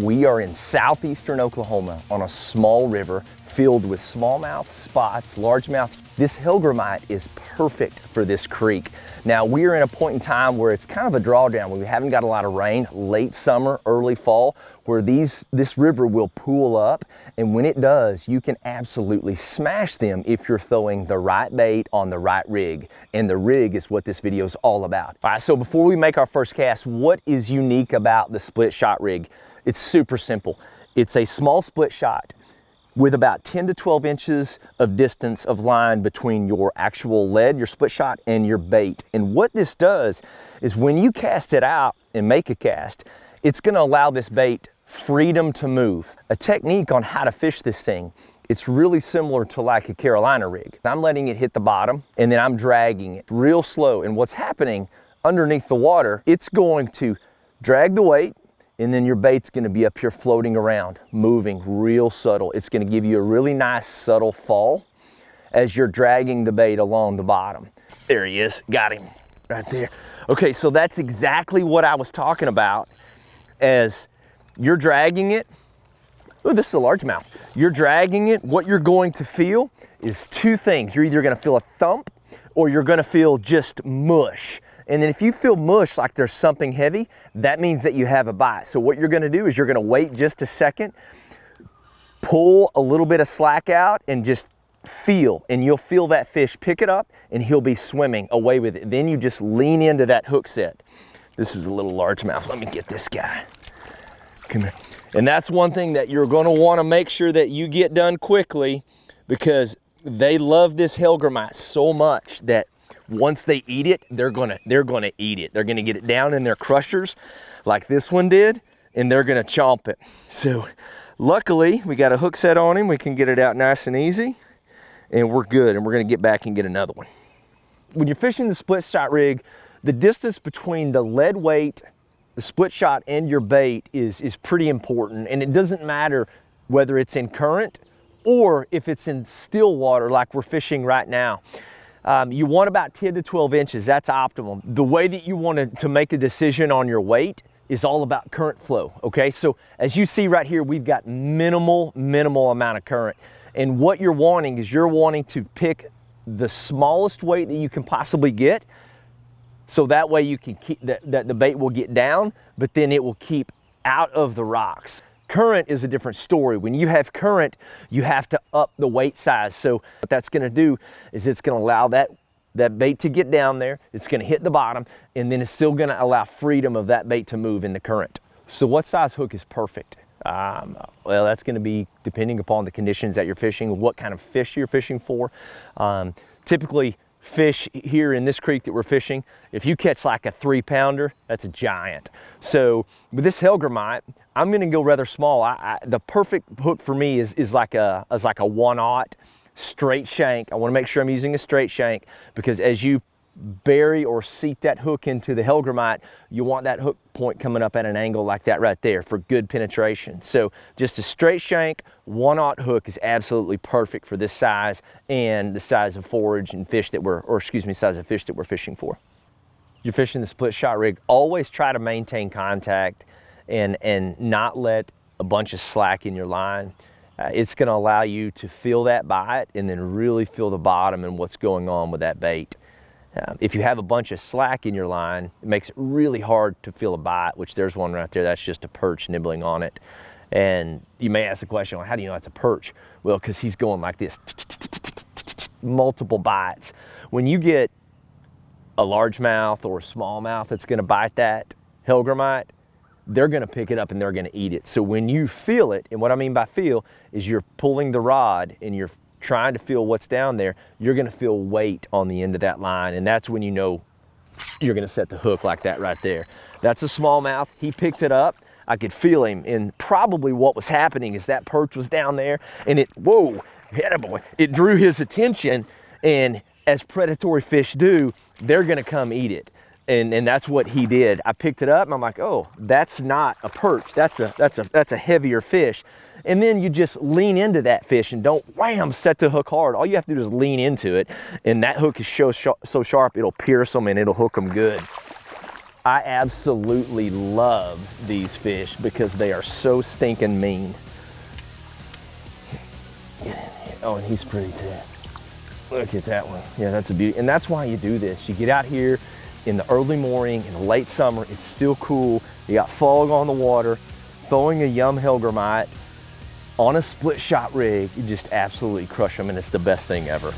We are in southeastern Oklahoma on a small river filled with smallmouth, spots, largemouth. This Hellgrammite is perfect for this creek. Now we are in a point in time where it's kind of a drawdown, where we haven't got a lot of rain, late summer, early fall, where this river will pool up, and when it does, you can absolutely smash them if you're throwing the right bait on the right rig, and the rig is what this video is all about. All right, so before we make our first cast, what is unique about the split shot rig? It's super simple. It's a small split shot with about 10 to 12 inches of distance of line between your actual lead, your split shot, and your bait. And what this does is when you cast it out and make a cast, it's gonna allow this bait freedom to move. A technique on how to fish this thing, it's really similar to like a Carolina rig. I'm letting it hit the bottom and then I'm dragging it real slow. And what's happening underneath the water, it's going to drag the weight, and then your bait's gonna be up here floating around, moving real subtle. It's gonna give you a really nice subtle fall as you're dragging the bait along the bottom. There he is, got him right there. Okay, so that's exactly what I was talking about. As you're dragging it, oh, this is a largemouth. You're dragging it, what you're going to feel is two things. You're either gonna feel a thump or you're gonna feel just mush. And then if you feel mush, like there's something heavy, that means that you have a bite. So what you're gonna do is you're gonna wait just a second, pull a little bit of slack out, and just feel, and you'll feel that fish pick it up and he'll be swimming away with it. Then you just lean into that hook set. This is a little largemouth. Let me get this guy. Come here. And that's one thing that you're gonna wanna make sure that you get done quickly, because they love this Hellgrammite so much that once they eat it, they're gonna eat it. They're gonna get it down in their crushers like this one did, and they're gonna chomp it. So luckily we got a hook set on him. We can get it out nice and easy, and we're good. And we're gonna get back and get another one. When you're fishing the split shot rig, the distance between the lead weight, the split shot, and your bait is pretty important. And it doesn't matter whether it's in current or if it's in still water like we're fishing right now. You want about 10 to 12 inches, that's optimum. The way that you want to make a decision on your weight is all about current flow, okay? So as you see right here, we've got minimal amount of current. And what you're wanting is you're wanting to pick the smallest weight that you can possibly get, so that way you can keep, that the bait will get down, but then it will keep out of the rocks. Current is a different story. When you have current, you have to up the weight size. So what that's gonna do is it's gonna allow that bait to get down there, it's gonna hit the bottom, and then it's still gonna allow freedom of that bait to move in the current. So what size hook is perfect? Well, that's gonna be depending upon the conditions that you're fishing, what kind of fish you're fishing for. Typically, fish here in this creek that we're fishing, if you catch like a 3-pounder, that's a giant. So with this Hellgrammite, I'm gonna go rather small. The perfect hook for me is like a 1/0 straight shank. I wanna make sure I'm using a straight shank, because as you bury or seat that hook into the Hellgrammite, you want that hook point coming up at an angle like that right there for good penetration. So just a straight shank 1/0 hook is absolutely perfect for this size and the size of forage and fish that size of fish that we're fishing for. You're fishing the split shot rig, always try to maintain contact and not let a bunch of slack in your line. It's gonna allow you to feel that bite and then really feel the bottom and what's going on with that bait. If you have a bunch of slack in your line, it makes it really hard to feel a bite, which there's one right there. That's just a perch nibbling on it. And you may ask the question, well, how do you know it's a perch? Well, because he's going like this, multiple bites. When you get a largemouth or a smallmouth that's gonna bite that Hellgrammite, they're gonna pick it up and they're gonna eat it. So when you feel it, and what I mean by feel is you're pulling the rod and you're trying to feel what's down there, you're gonna feel weight on the end of that line, and that's when you know you're gonna set the hook like that right there. That's a smallmouth. He picked it up. I could feel him, and probably what was happening is that perch was down there, and it, whoa, attaboy, it drew his attention, and as predatory fish do, they're gonna come eat it. And that's what he did. I picked it up and I'm like, oh, that's not a perch. That's a heavier fish. And then you just lean into that fish and don't wham, set the hook hard. All you have to do is lean into it. And that hook is so sharp, it'll pierce them and it'll hook them good. I absolutely love these fish because they are so stinking mean. Get in here. Oh, and he's pretty too. Look at that one. Yeah, that's a beauty. And that's why you do this. You get out here in the early morning, in the late summer, it's still cool. You got fog on the water, throwing a yum Hellgrammite on a split shot rig, you just absolutely crush them, and it's the best thing ever.